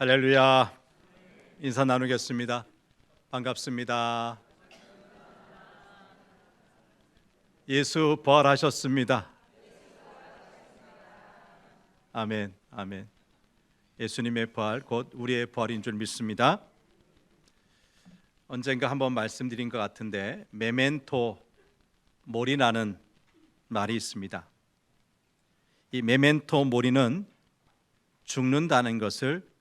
할렐루야. 인사 나누겠습니다. 반갑습니다. 예수 부활하셨습니다. 아멘, 아멘. 예수님의 부활, 곧 우리의 부활인 줄 믿습니다. 언젠가 한번 말씀드린 것 같은데 메멘토 모리라는 말이 있습니다. 이 메멘토 모리는 죽는다는 것을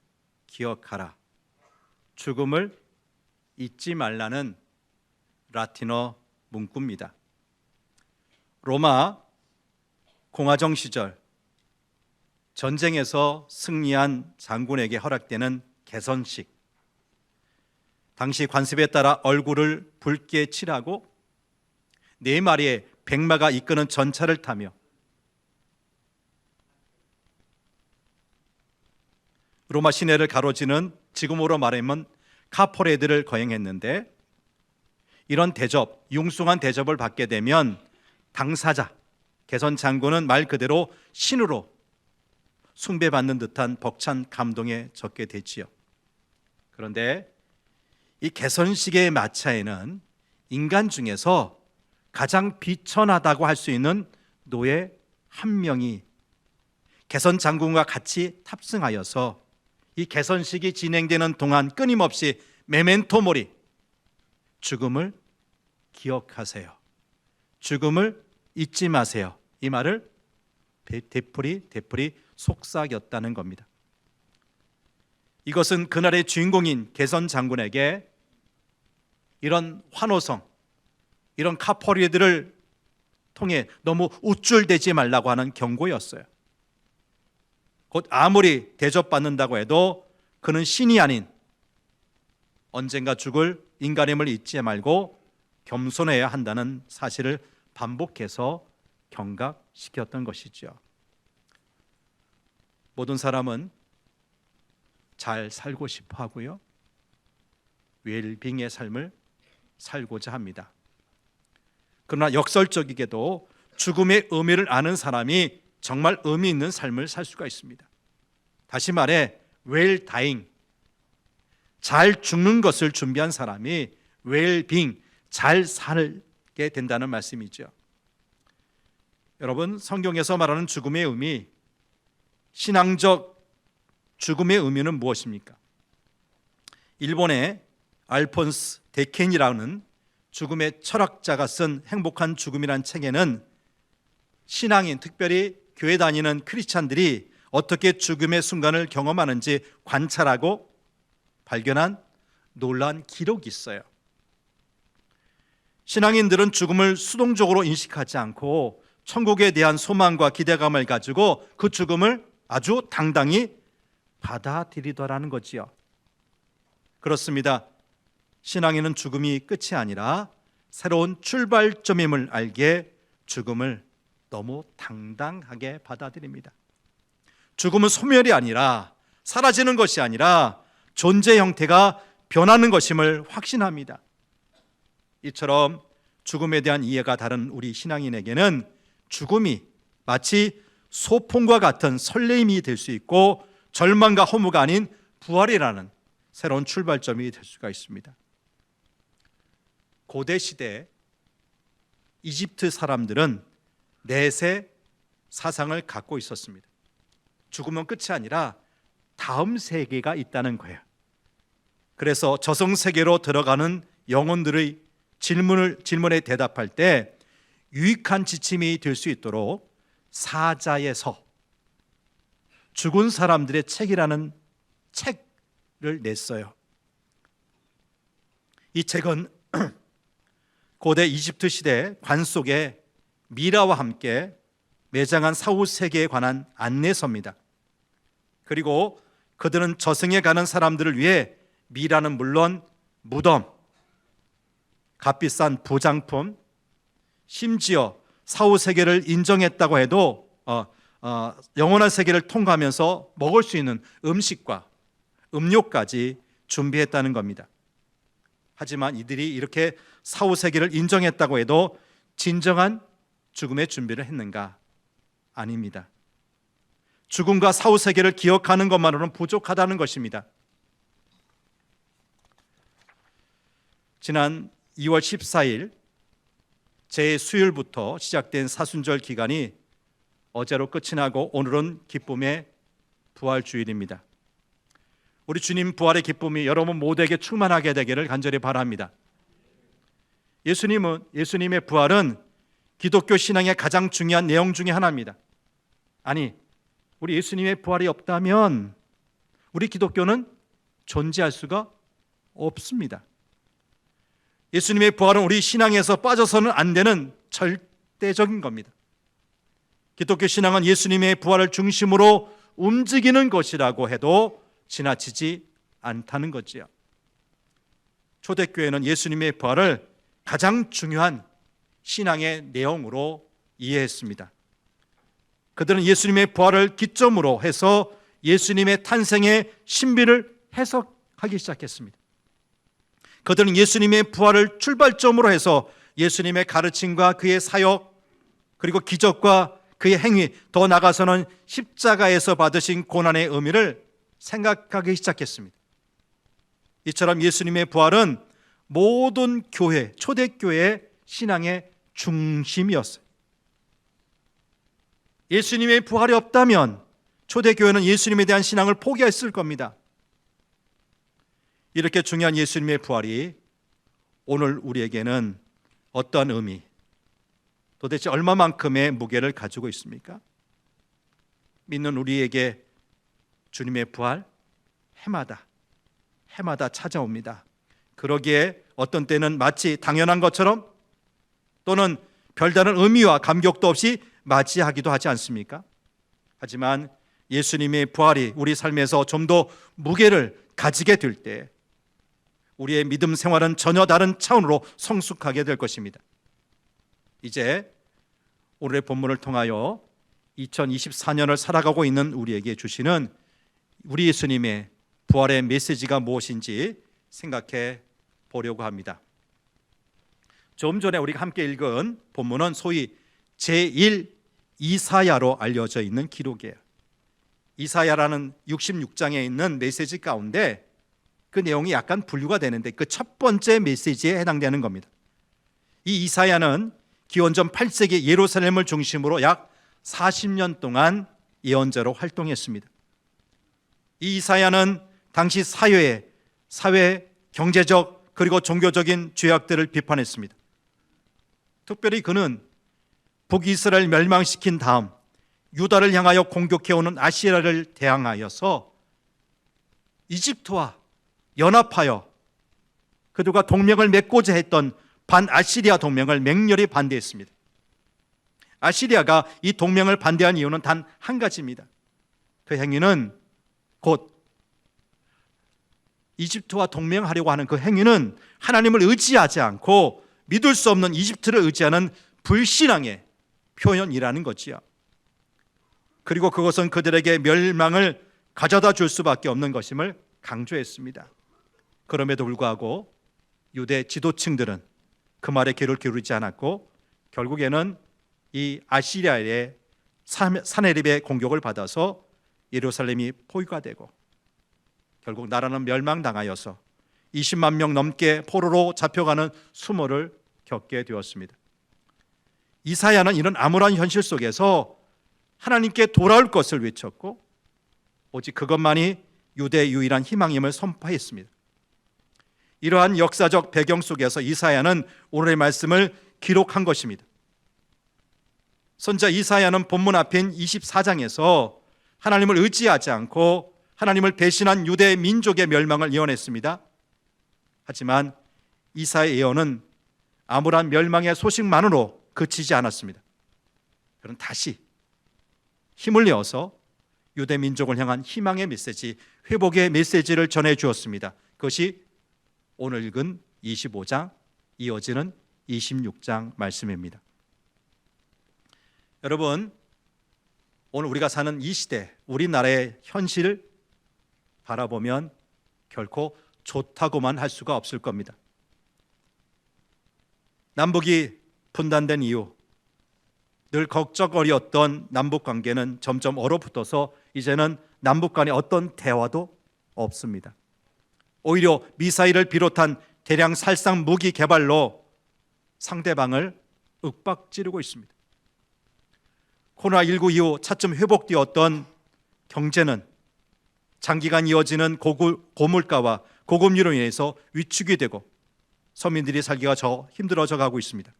기억하라, 죽음을 잊지 말라는 라틴어 문구입니다. 로마 공화정 시절 전쟁에서 승리한 장군에게 허락되는 개선식, 당시 관습에 따라 얼굴을 붉게 칠하고 4마리의 백마가 이끄는 전차를 타며 로마 시내를 가로지는, 지금으로 말하면 카포레드를 거행했는데, 이런 대접, 융숭한 대접을 받게 되면 당사자, 개선 장군은 말 그대로 신으로 숭배받는 듯한 벅찬 감동에 젖게 되지요. 그런데 이 개선식의 마차에는 인간 중에서 가장 비천하다고 할 수 있는 노예 한 명이 개선 장군과 같이 탑승하여서 이 개선식이 진행되는 동안 끊임없이 메멘토 모리, 죽음을 기억하세요, 죽음을 잊지 마세요, 이 말을 되풀이 속삭였다는 겁니다. 이것은 그날의 주인공인 개선 장군에게 이런 환호성, 이런 카포리들을 통해 너무 우쭐대지 말라고 하는 경고였어요. 곧 아무리 대접받는다고 해도 그는 신이 아닌 언젠가 죽을 인간임을 잊지 말고 겸손해야 한다는 사실을 반복해서 경각시켰던 것이죠. 모든 사람은 잘 살고 싶어 하고요, 웰빙의 삶을 살고자 합니다. 그러나 역설적이게도 죽음의 의미를 아는 사람이 정말 의미 있는 삶을 살 수가 있습니다. 다시 말해 웰다잉, 잘 죽는 것을 준비한 사람이 웰빙, 잘 살게 된다는 말씀이죠. 여러분, 성경에서 말하는 죽음의 의미, 신앙적 죽음의 의미는 무엇입니까? 일본의 알폰스 데켄이라는 죽음의 철학자가 쓴 행복한 죽음이란 책에는 신앙인, 특별히 교회 다니는 크리스찬들이 어떻게 죽음의 순간을 경험하는지 관찰하고 발견한 놀라운 기록이 있어요. 신앙인들은 죽음을 수동적으로 인식하지 않고 천국에 대한 소망과 기대감을 가지고 그 죽음을 아주 당당히 받아들이더라는 거지요. 그렇습니다. 신앙인은 죽음이 끝이 아니라 새로운 출발점임을 알게 죽음을 너무 당당하게 받아들입니다. 죽음은 소멸이 아니라, 사라지는 것이 아니라 존재 형태가 변하는 것임을 확신합니다. 이처럼 죽음에 대한 이해가 다른 우리 신앙인에게는 죽음이 마치 소풍과 같은 설레임이 될 수 있고, 절망과 허무가 아닌 부활이라는 새로운 출발점이 될 수가 있습니다. 고대 시대 이집트 사람들은 넷의 사상을 갖고 있었습니다. 죽으면 끝이 아니라 다음 세계가 있다는 거예요. 그래서 저승세계로 들어가는 영혼들의 질문에 대답할 때 유익한 지침이 될 수 있도록 사자의 서, 죽은 사람들의 책이라는 책을 냈어요. 이 책은 고대 이집트 시대 관 속에 미라와 함께 매장한 사후 세계에 관한 안내서입니다. 그리고 그들은 저승에 가는 사람들을 위해 미라는 물론 무덤, 값비싼 부장품, 심지어 사후 세계를 인정했다고 해도 영원한 세계를 통과하면서 먹을 수 있는 음식과 음료까지 준비했다는 겁니다. 하지만 이들이 이렇게 사후 세계를 인정했다고 해도 진정한 죽음의 준비를 했는가? 아닙니다. 죽음과 사후 세계를 기억하는 것만으로는 부족하다는 것입니다. 지난 2월 14일 제 수요일부터 시작된 사순절 기간이 어제로 끝이 나고 오늘은 기쁨의 부활주일입니다. 우리 주님 부활의 기쁨이 여러분 모두에게 충만하게 되기를 간절히 바랍니다. 예수님의 부활은 기독교 신앙의 가장 중요한 내용 중에 하나입니다. 아니, 우리 예수님의 부활이 없다면 우리 기독교는 존재할 수가 없습니다. 예수님의 부활은 우리 신앙에서 빠져서는 안 되는 절대적인 겁니다. 기독교 신앙은 예수님의 부활을 중심으로 움직이는 것이라고 해도 지나치지 않다는 거지요. 초대교회는 예수님의 부활을 가장 중요한 신앙의 내용으로 이해했습니다. 그들은 예수님의 부활을 기점으로 해서 예수님의 탄생의 신비를 해석하기 시작했습니다. 그들은 예수님의 부활을 출발점으로 해서 예수님의 가르침과 그의 사역, 그리고 기적과 그의 행위, 더 나아가서는 십자가에서 받으신 고난의 의미를 생각하기 시작했습니다. 이처럼 예수님의 부활은 모든 교회, 초대교회의 신앙의 중심이었어요. 예수님의 부활이 없다면 초대교회는 예수님에 대한 신앙을 포기했을 겁니다. 이렇게 중요한 예수님의 부활이 오늘 우리에게는 어떤 의미, 도대체 얼마만큼의 무게를 가지고 있습니까? 믿는 우리에게 주님의 부활 해마다 찾아옵니다. 그러기에 어떤 때는 마치 당연한 것처럼 또는 별다른 의미와 감격도 없이 맞이하기도 하지 않습니까? 하지만 예수님의 부활이 우리 삶에서 좀 더 무게를 가지게 될 때 우리의 믿음 생활은 전혀 다른 차원으로 성숙하게 될 것입니다. 이제 오늘의 본문을 통하여 2024년을 살아가고 있는 우리에게 주시는 우리 예수님의 부활의 메시지가 무엇인지 생각해 보려고 합니다. 좀 전에 우리가 함께 읽은 본문은 소위 제1 이사야로 알려져 있는 기록이에요. 이사야라는 66장에 있는 메시지 가운데 그 내용이 약간 분류가 되는데 그 첫 번째 메시지에 해당되는 겁니다. 이 이사야는 기원전 8세기 예루살렘을 중심으로 약 40년 동안 예언자로 활동했습니다. 이 이사야는 당시 사회, 경제적 그리고 종교적인 죄악들을 비판했습니다. 특별히 그는 북이스라엘 멸망시킨 다음 유다를 향하여 공격해오는 아시리아를 대항하여서 이집트와 연합하여 그들과 동맹을 맺고자 했던 반아시리아 동맹을 맹렬히 반대했습니다. 아시리아가 이 동맹을 반대한 이유는 단 한 가지입니다. 그 행위는 곧 이집트와 동맹하려고 하는 그 행위는 하나님을 의지하지 않고 믿을 수 없는 이집트를 의지하는 불신앙의 표현이라는 거지요. 그리고 그것은 그들에게 멸망을 가져다 줄 수밖에 없는 것임을 강조했습니다. 그럼에도 불구하고 유대 지도층들은 그 말에 귀를 기울이지 않았고 결국에는 이 아시리아의 사네립의 공격을 받아서 예루살렘이 포위가 되고 결국 나라는 멸망당하여서 20만 명 넘게 포로로 잡혀가는 수모를 겪게 되었습니다. 이사야는 이런 암울한 현실 속에서 하나님께 돌아올 것을 외쳤고 오직 그것만이 유대의 유일한 희망임을 선포했습니다. 이러한 역사적 배경 속에서 이사야는 오늘의 말씀을 기록한 것입니다. 선지자 이사야는 본문 앞인 24장에서 하나님을 의지하지 않고 하나님을 배신한 유대 민족의 멸망을 예언했습니다. 하지만 이사야의 예언은 암울한 멸망의 소식만으로 그치지 않았습니다. 그는 다시 힘을 내어서 유대 민족을 향한 희망의 메시지, 회복의 메시지를 전해 주었습니다. 그것이 오늘 읽은 25장, 이어지는 26장 말씀입니다. 여러분, 오늘 우리가 사는 이 시대, 우리나라의 현실을 바라보면 결코 좋다고만 할 수가 없을 겁니다. 남북이 분단된 이유, 늘 걱정거리였던 남북 관계는 점점 얼어붙어서 이제는 남북 간의 어떤 대화도 없습니다. 오히려 미사일을 비롯한 대량 살상 무기 개발로 상대방을 윽박지르고 있습니다. 코로나19 이후 차츰 회복되었던 경제는 장기간 이어지는 고물가와 고금리로 인해서 위축이 되고 서민들이 살기가 더 힘들어져 가고 있습니다.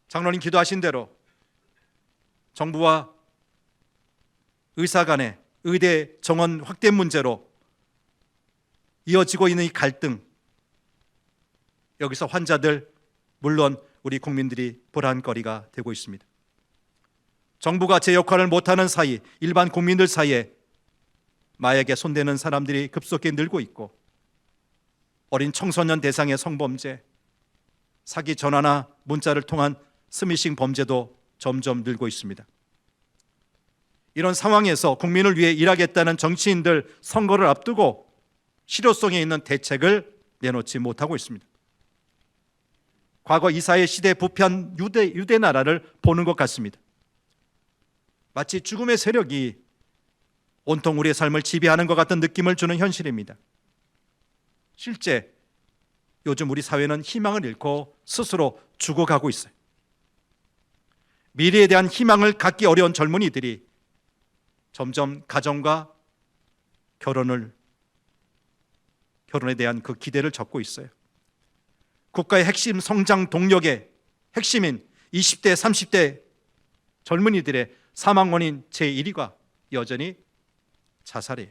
장로님 기도하신 대로 정부와 의사 간의 의대 정원 확대 문제로 이어지고 있는 이 갈등, 여기서 환자들, 물론 우리 국민들이 불안거리가 되고 있습니다. 정부가 제 역할을 못하는 사이 일반 국민들 사이에 마약에 손대는 사람들이 급속히 늘고 있고, 어린 청소년 대상의 성범죄, 사기 전화나 문자를 통한 스미싱 범죄도 점점 늘고 있습니다. 이런 상황에서 국민을 위해 일하겠다는 정치인들 선거를 앞두고 실효성에 있는 대책을 내놓지 못하고 있습니다. 과거 이사의 시대 부패한 유대 나라를 보는 것 같습니다. 마치 죽음의 세력이 온통 우리의 삶을 지배하는 것 같은 느낌을 주는 현실입니다. 실제 요즘 우리 사회는 희망을 잃고 스스로 죽어가고 있어요. 미래에 대한 희망을 갖기 어려운 젊은이들이 점점 가정과 결혼에 대한 그 기대를 접고 있어요. 국가의 핵심 성장 동력의 핵심인 20대, 30대 젊은이들의 사망 원인 제1위가 여전히 자살이에요.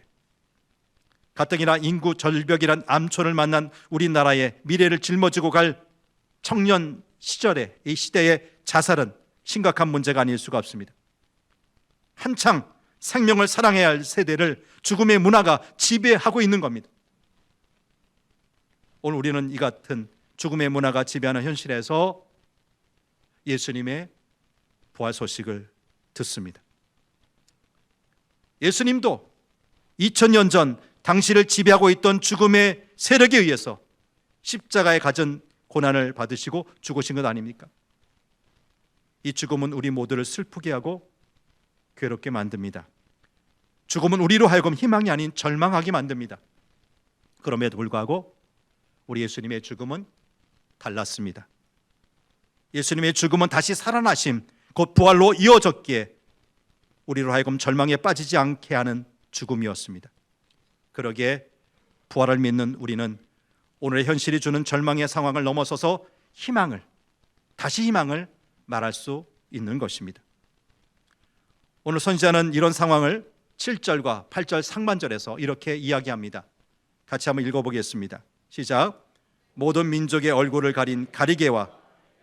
가뜩이나 인구 절벽이란 암초를 만난 우리나라의 미래를 짊어지고 갈 청년 시절의 이 시대의 자살은 심각한 문제가 아닐 수가 없습니다. 한창 생명을 사랑해야 할 세대를 죽음의 문화가 지배하고 있는 겁니다. 오늘 우리는 이 같은 죽음의 문화가 지배하는 현실에서 예수님의 부활 소식을 듣습니다. 예수님도 2000년 전 당시를 지배하고 있던 죽음의 세력에 의해서 십자가에 갖은 고난을 받으시고 죽으신 것 아닙니까? 이 죽음은 우리 모두를 슬프게 하고 괴롭게 만듭니다. 죽음은 우리로 하여금 희망이 아닌 절망하게 만듭니다. 그럼에도 불구하고 우리 예수님의 죽음은 달랐습니다. 예수님의 죽음은 다시 살아나심, 곧 부활로 이어졌기에 우리로 하여금 절망에 빠지지 않게 하는 죽음이었습니다. 그러기에 부활을 믿는 우리는 오늘의 현실이 주는 절망의 상황을 넘어서서 다시 희망을 말할 수 있는 것입니다. 오늘 선지자는 이런 상황을 7절과 8절 상반절에서 이렇게 이야기합니다. 같이 한번 읽어보겠습니다. 시작. 모든 민족의 얼굴을 가린 가리개와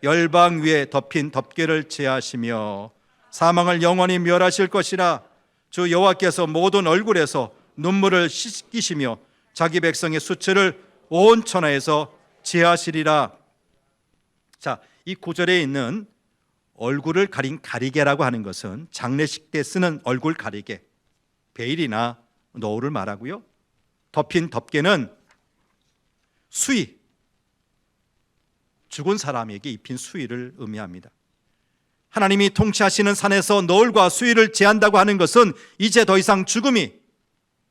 열방 위에 덮인 덮개를 제하시며 사망을 영원히 멸하실 것이라. 주 여호와께서 모든 얼굴에서 눈물을 씻기시며 자기 백성의 수치를 온 천하에서 제하시리라. 자, 이 구절에 있는 얼굴을 가린 가리개라고 하는 것은 장례식 때 쓰는 얼굴 가리개, 베일이나 노을을 말하고요. 덮인 덮개는 수의, 죽은 사람에게 입힌 수의를 의미합니다. 하나님이 통치하시는 산에서 노을과 수의를 제한다고 하는 것은 이제 더 이상 죽음이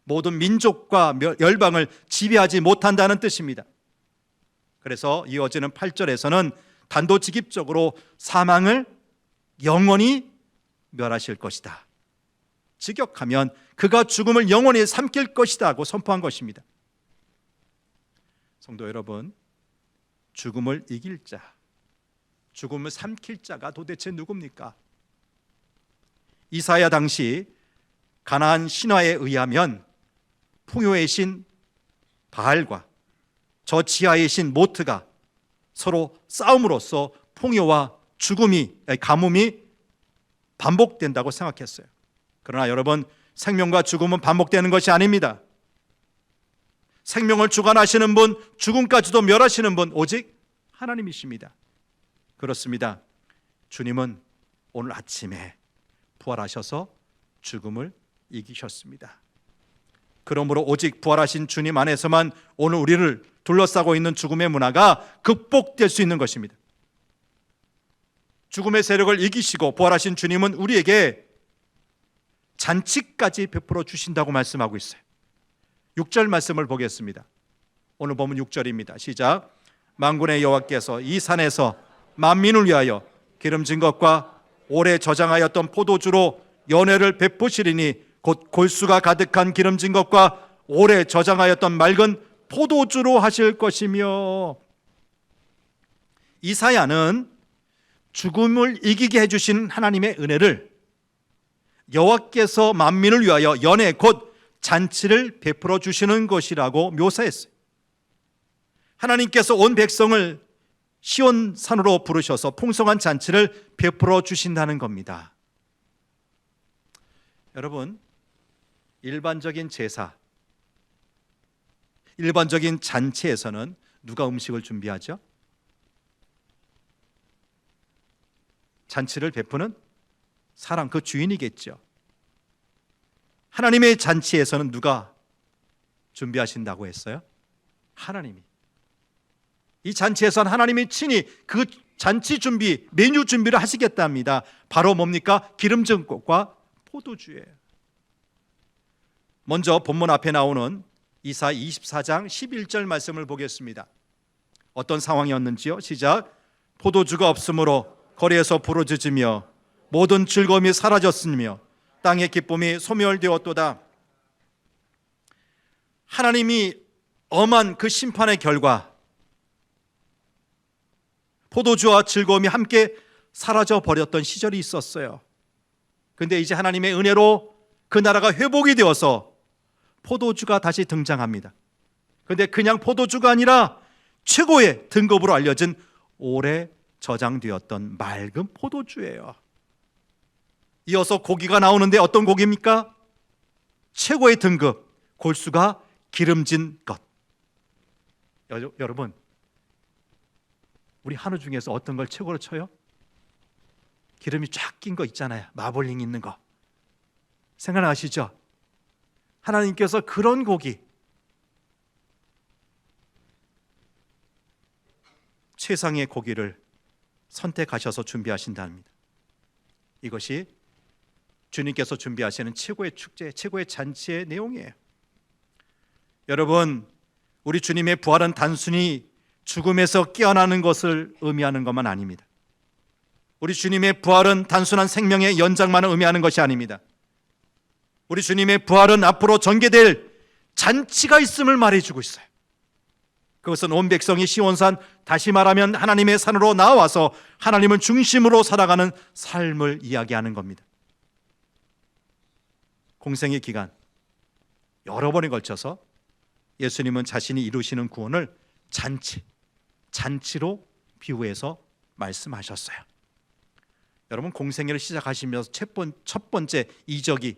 모든 민족과 열방을 지배하지 못한다는 뜻입니다. 그래서 이어지는 8절에서는 단도직입적으로 사망을 영원히 멸하실 것이다. 직역하면 그가 죽음을 영원히 삼킬 것이다 고 선포한 것입니다. 성도 여러분, 죽음을 이길 자, 죽음을 삼킬 자가 도대체 누굽니까? 이사야 당시 가나안 신화에 의하면 풍요의 신 바알과 저 지하의 신 모트가 서로 싸움으로써 풍요와 가뭄이 반복된다고 생각했어요. 그러나 여러분, 생명과 죽음은 반복되는 것이 아닙니다. 생명을 주관하시는 분, 죽음까지도 멸하시는 분 오직 하나님이십니다. 그렇습니다. 주님은 오늘 아침에 부활하셔서 죽음을 이기셨습니다. 그러므로 오직 부활하신 주님 안에서만 오늘 우리를 둘러싸고 있는 죽음의 문화가 극복될 수 있는 것입니다. 죽음의 세력을 이기시고 부활하신 주님은 우리에게 잔치까지 베풀어 주신다고 말씀하고 있어요. 6절 말씀을 보겠습니다. 오늘 보면 6절입니다. 시작. 만군의 여호와께서 이 산에서 만민을 위하여 기름진 것과 오래 저장하였던 포도주로 연회를 베푸시리니 곧 골수가 가득한 기름진 것과 오래 저장하였던 맑은 포도주로 하실 것이며. 이사야는 죽음을 이기게 해주신 하나님의 은혜를 여호와께서 만민을 위하여 연회 곧 잔치를 베풀어 주시는 것이라고 묘사했어요. 하나님께서 온 백성을 시온 산으로 부르셔서 풍성한 잔치를 베풀어 주신다는 겁니다. 여러분, 일반적인 제사, 일반적인 잔치에서는 누가 음식을 준비하죠? 잔치를 베푸는 사람, 그 주인이겠죠. 하나님의 잔치에서는 누가 준비하신다고 했어요? 하나님이. 이 잔치에서는 하나님이 친히 그 잔치 준비, 메뉴 준비를 하시겠답니다. 바로 뭡니까? 기름진 것과 포도주예요. 먼저 본문 앞에 나오는 이사 24장 11절 말씀을 보겠습니다. 어떤 상황이었는지요? 시작. 포도주가 없으므로 거리에서 부르짖으며 모든 즐거움이 사라졌으며 땅의 기쁨이 소멸되었도다. 하나님이 엄한 그 심판의 결과 포도주와 즐거움이 함께 사라져 버렸던 시절이 있었어요. 그런데 이제 하나님의 은혜로 그 나라가 회복이 되어서 포도주가 다시 등장합니다. 그런데 그냥 포도주가 아니라 최고의 등급으로 알려진 오래 저장되었던 맑은 포도주예요. 이어서 고기가 나오는데 어떤 고기입니까? 최고의 등급, 골수가 기름진 것. 여러분, 우리 한우 중에서 어떤 걸 최고로 쳐요? 기름이 쫙 낀 거 있잖아요. 마블링 있는 거. 생각나시죠? 하나님께서 그런 고기, 최상의 고기를 선택하셔서 준비하신답니다. 이것이 주님께서 준비하시는 최고의 축제, 최고의 잔치의 내용이에요. 여러분, 우리 주님의 부활은 단순히 죽음에서 깨어나는 것을 의미하는 것만 아닙니다. 우리 주님의 부활은 단순한 생명의 연장만을 의미하는 것이 아닙니다. 우리 주님의 부활은 앞으로 전개될 잔치가 있음을 말해주고 있어요. 그것은 온 백성이 시온산, 다시 말하면 하나님의 산으로 나와서 하나님을 중심으로 살아가는 삶을 이야기하는 겁니다. 공생의 기간 여러 번에 걸쳐서 예수님은 자신이 이루시는 구원을 잔치로 비유해서 말씀하셨어요. 여러분, 공생애를 시작하시면서 첫 번째 이적이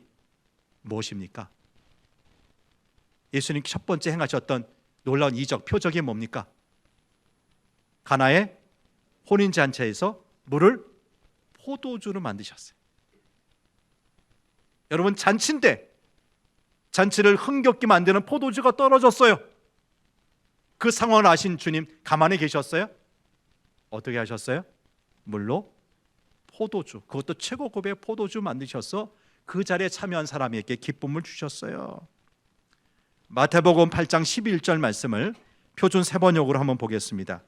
무엇입니까? 예수님 첫 번째 행하셨던 놀라운 이적, 표적이 뭡니까? 가나의 혼인잔치에서 물을 포도주로 만드셨어요. 여러분, 잔치인데 잔치를 흥겹게 만드는 포도주가 떨어졌어요. 그 상황을 아신 주님 가만히 계셨어요? 어떻게 하셨어요? 물로 포도주, 그것도 최고급의 포도주 만드셔서 그 자리에 참여한 사람에게 기쁨을 주셨어요. 마태복음 8장 11절 말씀을 표준 세번역으로 한번 보겠습니다.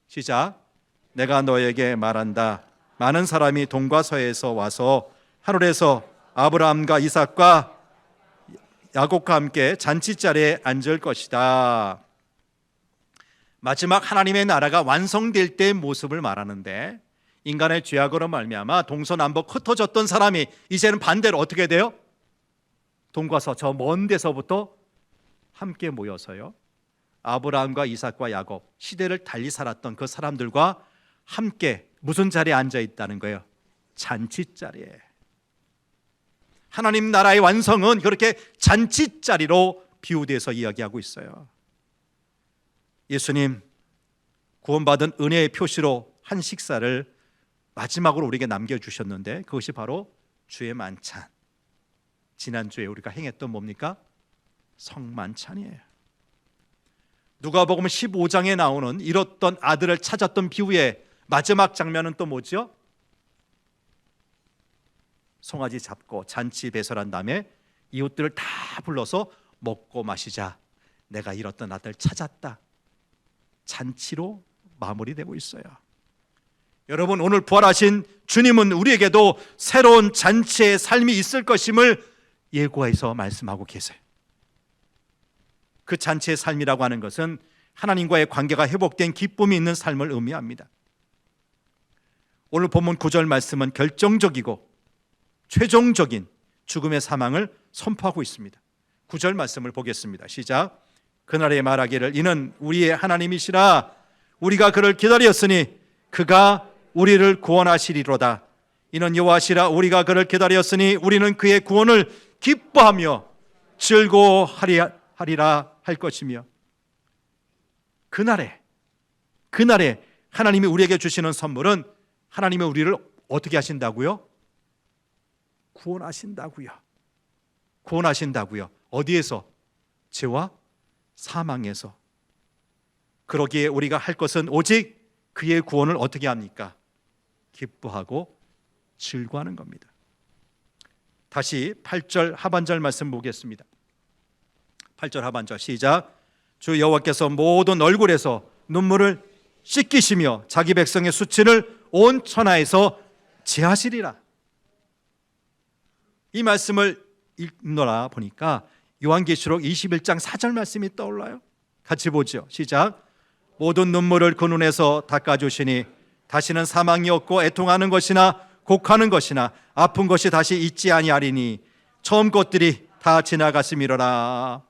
시작. 내가 너에게 말한다. 많은 사람이 동과 서에서 와서 하늘에서 아브라함과 이삭과 야곱과 함께 잔치자리에 앉을 것이다. 마지막 하나님의 나라가 완성될 때의 모습을 말하는데, 인간의 죄악으로 말미암아 동서남북 흩어졌던 사람이 이제는 반대로 어떻게 돼요? 동과 서, 저 먼 데서부터 함께 모여서요, 아브라함과 이삭과 야곱, 시대를 달리 살았던 그 사람들과 함께 무슨 자리에 앉아 있다는 거예요? 잔치자리에. 하나님 나라의 완성은 그렇게 잔치자리로 비유돼서 이야기하고 있어요. 예수님 구원받은 은혜의 표시로 한 식사를 마지막으로 우리에게 남겨주셨는데, 그것이 바로 주의 만찬. 지난주에 우리가 행했던 뭡니까? 성만찬이에요. 누가복음 15장에 나오는 잃었던 아들을 찾았던 비유의 마지막 장면은 또 뭐죠? 송아지 잡고 잔치 배설한 다음에 이웃들을 다 불러서 먹고 마시자, 내가 잃었던 아들 찾았다, 잔치로 마무리되고 있어요. 여러분, 오늘 부활하신 주님은 우리에게도 새로운 잔치의 삶이 있을 것임을 예고해서 말씀하고 계세요. 그 잔치의 삶이라고 하는 것은 하나님과의 관계가 회복된 기쁨이 있는 삶을 의미합니다. 오늘 본문 9절 말씀은 결정적이고 최종적인 죽음의 사망을 선포하고 있습니다. 9절 말씀을 보겠습니다. 시작. 그날에 말하기를 이는 우리의 하나님이시라, 우리가 그를 기다렸으니 그가 우리를 구원하시리로다. 이는 여호와시라, 우리가 그를 기다렸으니 우리는 그의 구원을 기뻐하며 즐거워하리라 할 것이며. 그날에 하나님이 우리에게 주시는 선물은 하나님이 우리를 어떻게 하신다고요? 구원하신다고요. 어디에서? 죄와 사망에서. 그러기에 우리가 할 것은 오직 그의 구원을 어떻게 합니까? 기뻐하고 즐거워하는 겁니다. 다시 8절 하반절 말씀 보겠습니다. 8절 하반절 시작. 주 여호와께서 모든 얼굴에서 눈물을 씻기시며 자기 백성의 수치를 온 천하에서 제하시리라. 이 말씀을 읽노라 보니까 요한계시록 21장 4절 말씀이 떠올라요. 같이 보죠. 시작. 모든 눈물을 그 눈에서 닦아주시니 다시는 사망이 없고 애통하는 것이나 곡하는 것이나 아픈 것이 다시 있지 아니하리니 처음 것들이 다 지나갔음이로라.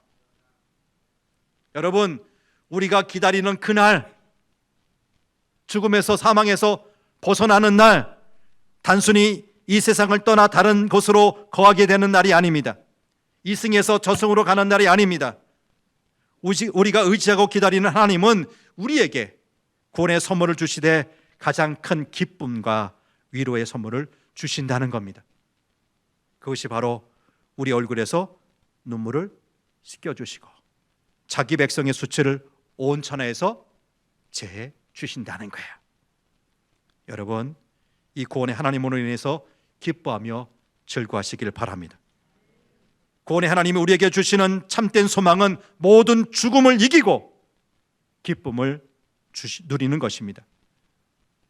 여러분, 우리가 기다리는 그날, 죽음에서 사망에서 벗어나는 날, 단순히 이 세상을 떠나 다른 곳으로 거하게 되는 날이 아닙니다. 이승에서 저승으로 가는 날이 아닙니다. 우리가 의지하고 기다리는 하나님은 우리에게 구원의 선물을 주시되 가장 큰 기쁨과 위로의 선물을 주신다는 겁니다. 그것이 바로 우리 얼굴에서 눈물을 씻겨주시고 자기 백성의 수치를 온 천하에서 제해 주신다는 거예요. 여러분, 이 구원의 하나님으로 인해서 기뻐하며 즐거워하시길 바랍니다. 구원의 하나님이 우리에게 주시는 참된 소망은 모든 죽음을 이기고 기쁨을 누리는 것입니다.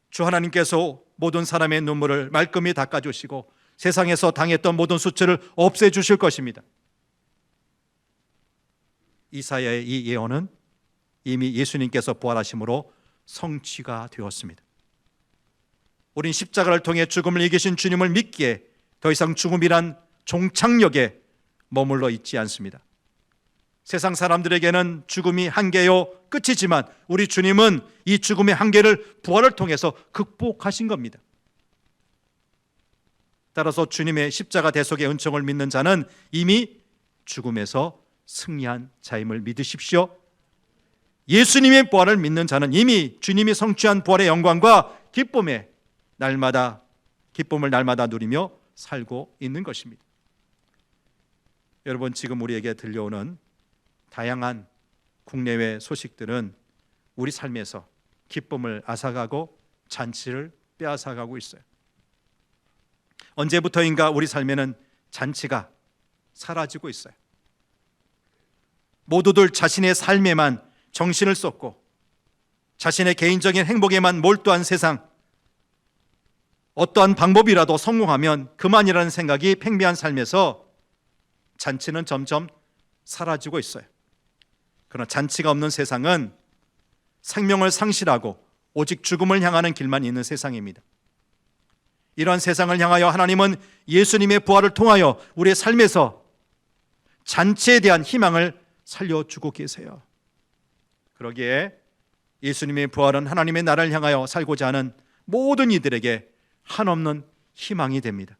주 하나님께서 모든 사람의 눈물을 말끔히 닦아주시고 세상에서 당했던 모든 수치를 없애주실 것입니다. 이사야의 이 예언은 이미 예수님께서 부활하심으로 성취가 되었습니다. 우린 십자가를 통해 죽음을 이기신 주님을 믿기에 더 이상 죽음이란 종착역에 머물러 있지 않습니다. 세상 사람들에게는 죽음이 한계요 끝이지만 우리 주님은 이 죽음의 한계를 부활을 통해서 극복하신 겁니다. 따라서 주님의 십자가 대속의 은총을 믿는 자는 이미 죽음에서 승리한 자임을 믿으십시오. 예수님의 부활을 믿는 자는 이미 주님이 성취한 부활의 영광과 기쁨을 날마다 누리며 살고 있는 것입니다. 여러분, 지금 우리에게 들려오는 다양한 국내외 소식들은 우리 삶에서 기쁨을 앗아가고 잔치를 빼앗아가고 있어요. 언제부터인가 우리 삶에는 잔치가 사라지고 있어요. 모두들 자신의 삶에만 정신을 쏟고 자신의 개인적인 행복에만 몰두한 세상, 어떠한 방법이라도 성공하면 그만이라는 생각이 팽배한 삶에서 잔치는 점점 사라지고 있어요. 그러나 잔치가 없는 세상은 생명을 상실하고 오직 죽음을 향하는 길만 있는 세상입니다. 이러한 세상을 향하여 하나님은 예수님의 부활을 통하여 우리의 삶에서 잔치에 대한 희망을 살려주고 계세요. 그러기에 예수님의 부활은 하나님의 나라를 향하여 살고자 하는 모든 이들에게 한없는 희망이 됩니다.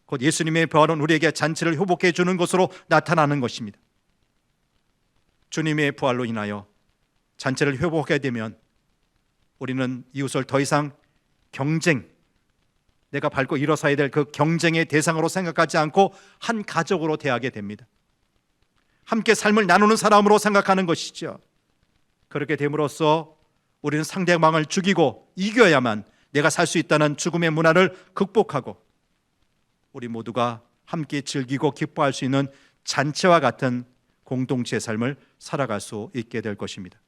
곧 예수님의 부활은 우리에게 잔치를 회복해 주는 것으로 나타나는 것입니다. 주님의 부활로 인하여 잔치를 회복하게 되면 우리는 이웃을 더 이상 내가 밟고 일어서야 될 그 경쟁의 대상으로 생각하지 않고 한 가족으로 대하게 됩니다. 함께 삶을 나누는 사람으로 생각하는 것이죠. 그렇게 됨으로써 우리는 상대방을 죽이고 이겨야만 내가 살 수 있다는 죽음의 문화를 극복하고 우리 모두가 함께 즐기고 기뻐할 수 있는 잔치와 같은 공동체의 삶을 살아갈 수 있게 될 것입니다.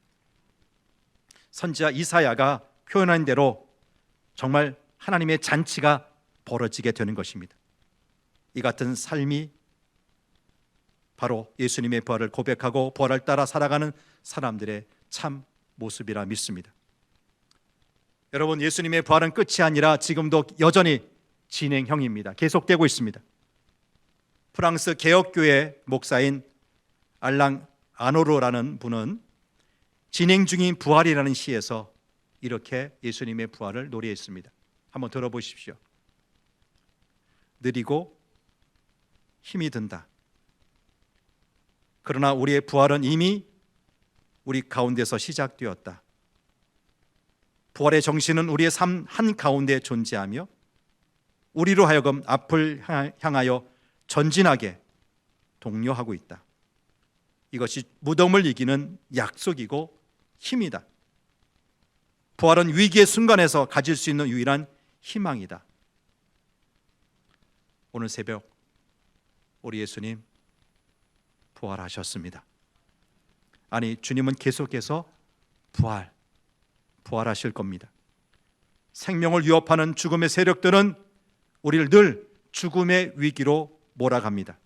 선지자 이사야가 표현한 대로 정말 하나님의 잔치가 벌어지게 되는 것입니다. 이 같은 삶이 바로 예수님의 부활을 고백하고 부활을 따라 살아가는 사람들의 참 모습이라 믿습니다. 여러분, 예수님의 부활은 끝이 아니라 지금도 여전히 진행형입니다. 계속되고 있습니다. 프랑스 개혁교회 목사인 알랑 아노르라는 분은 진행 중인 부활이라는 시에서 이렇게 예수님의 부활을 노래했습니다. 한번 들어보십시오. 느리고 힘이 든다. 그러나 우리의 부활은 이미 우리 가운데서 시작되었다. 부활의 정신은 우리의 삶 한가운데 존재하며 우리로 하여금 앞을 향하여 전진하게 독려하고 있다. 이것이 무덤을 이기는 약속이고 힘이다. 부활은 위기의 순간에서 가질 수 있는 유일한 희망이다. 오늘 새벽 우리 예수님 부활하셨습니다. 아니, 주님은 계속해서 부활하실 겁니다. 생명을 위협하는 죽음의 세력들은 우리를 늘 죽음의 위기로 몰아갑니다.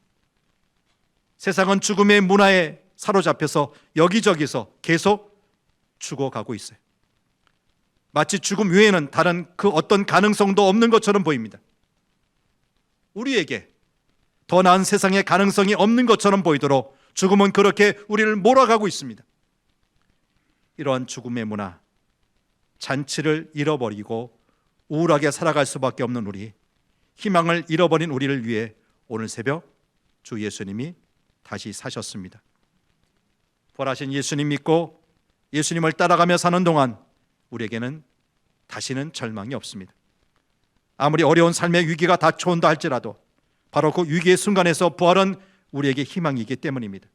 세상은 죽음의 문화에 사로잡혀서 여기저기서 계속 죽어가고 있어요. 마치 죽음 외에는 다른 그 어떤 가능성도 없는 것처럼 보입니다. 우리에게 더 나은 세상의 가능성이 없는 것처럼 보이도록 죽음은 그렇게 우리를 몰아가고 있습니다. 이러한 죽음의 문화, 잔치를 잃어버리고 우울하게 살아갈 수밖에 없는 우리, 희망을 잃어버린 우리를 위해 오늘 새벽 주 예수님이 다시 사셨습니다. 부활하신 예수님 믿고 예수님을 따라가며 사는 동안 우리에게는 다시는 절망이 없습니다. 아무리 어려운 삶의 위기가 닥쳐온다 할지라도 바로 그 위기의 순간에서 부활은 우리에게 희망이기 때문입니다.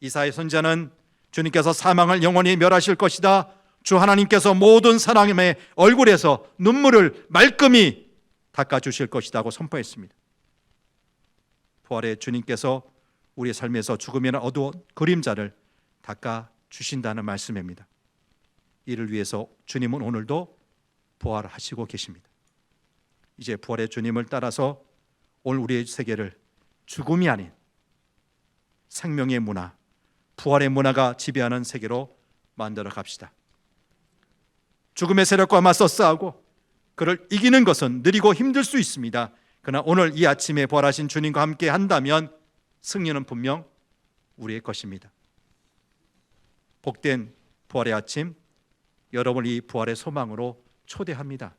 이사야 선지자는 주님께서 사망을 영원히 멸하실 것이다, 주 하나님께서 모든 사람의 얼굴에서 눈물을 말끔히 닦아주실 것이라고 선포했습니다. 부활의 주님께서 우리의 삶에서 죽음이나 어두운 그림자를 닦아주신다는 말씀입니다. 이를 위해서 주님은 오늘도 부활하시고 계십니다. 이제 부활의 주님을 따라서 오늘 우리의 세계를 죽음이 아닌 생명의 문화, 부활의 문화가 지배하는 세계로 만들어 갑시다. 죽음의 세력과 맞서 싸우고 그를 이기는 것은 느리고 힘들 수 있습니다. 그러나 오늘 이 아침에 부활하신 주님과 함께 한다면 승리는 분명 우리의 것입니다. 복된 부활의 아침, 여러분을 이 부활의 소망으로 초대합니다.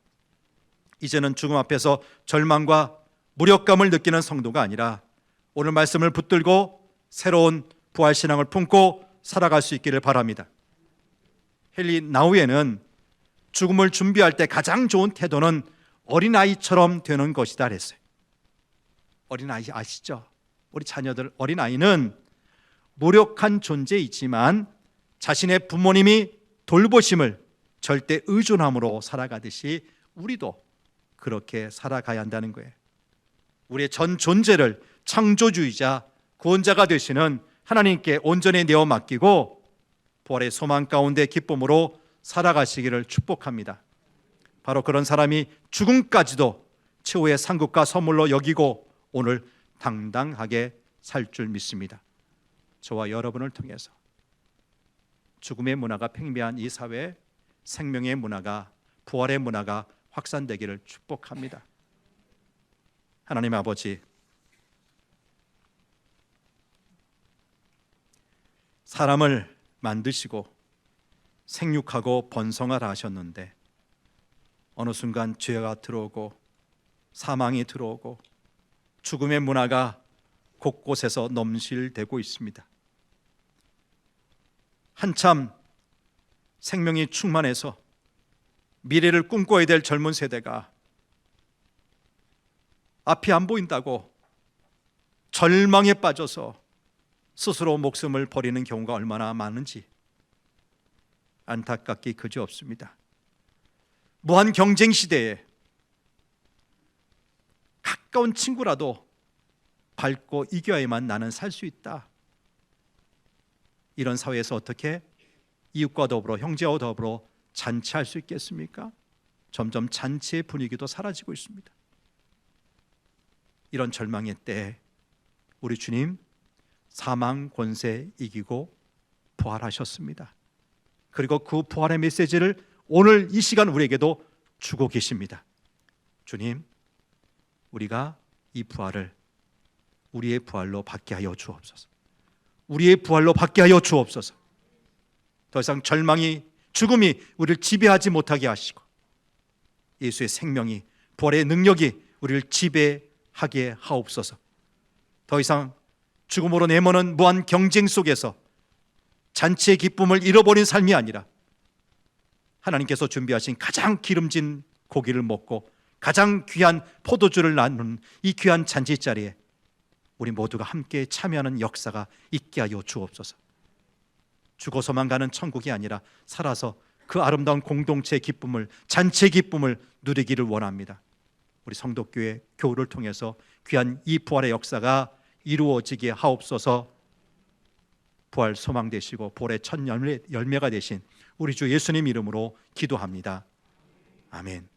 이제는 죽음 앞에서 절망과 무력감을 느끼는 성도가 아니라 오늘 말씀을 붙들고 새로운 부활신앙을 품고 살아갈 수 있기를 바랍니다. 헨리 나우에는 죽음을 준비할 때 가장 좋은 태도는 어린아이처럼 되는 것이다 그랬어요. 어린아이 아시죠? 우리 자녀들, 어린아이는 무력한 존재이지만 자신의 부모님이 돌보심을 절대 의존함으로 살아가듯이 우리도 그렇게 살아가야 한다는 거예요. 우리의 전 존재를 창조주이자 구원자가 되시는 하나님께 온전히 내어 맡기고 부활의 소망 가운데 기쁨으로 살아가시기를 축복합니다. 바로 그런 사람이 죽음까지도 최후의 상급과 선물로 여기고 오늘 당당하게 살 줄 믿습니다. 저와 여러분을 통해서 죽음의 문화가 팽배한 이 사회에 생명의 문화가, 부활의 문화가 확산되기를 축복합니다. 하나님 아버지, 사람을 만드시고 생육하고 번성하라 하셨는데 어느 순간 죄가 들어오고 사망이 들어오고 죽음의 문화가 곳곳에서 넘실대고 있습니다. 한참 생명이 충만해서 미래를 꿈꿔야 될 젊은 세대가 앞이 안 보인다고 절망에 빠져서 스스로 목숨을 버리는 경우가 얼마나 많은지 안타깝기 그지없습니다. 무한 경쟁 시대에 가까운 친구라도 밟고 이겨야만 나는 살 수 있다. 이런 사회에서 어떻게 이웃과 더불어 형제와 더불어 잔치할 수 있겠습니까? 점점 잔치의 분위기도 사라지고 있습니다. 이런 절망의 때에 우리 주님 사망 권세 이기고 부활하셨습니다. 그리고 그 부활의 메시지를 오늘 이 시간 우리에게도 주고 계십니다. 주님, 우리가 이 부활을 우리의 부활로 받게 하여 주옵소서. 우리의 부활로 받게 하여 주옵소서. 더 이상 절망이, 죽음이 우리를 지배하지 못하게 하시고 예수의 생명이, 부활의 능력이 우리를 지배하게 하옵소서. 더 이상 죽음으로 내모는 무한 경쟁 속에서 잔치의 기쁨을 잃어버린 삶이 아니라 하나님께서 준비하신 가장 기름진 고기를 먹고 가장 귀한 포도주를 나누는 이 귀한 잔치 자리에 우리 모두가 함께 참여하는 역사가 있게 하여 주옵소서. 죽어서만 가는 천국이 아니라 살아서 그 아름다운 공동체의 기쁨을, 잔치의 기쁨을 누리기를 원합니다. 우리 성도교회 교우를 통해서 귀한 이 부활의 역사가 이루어지게 하옵소서. 부활 소망 되시고 부활의 첫 열매가 되신 우리 주 예수님 이름으로 기도합니다. 아멘.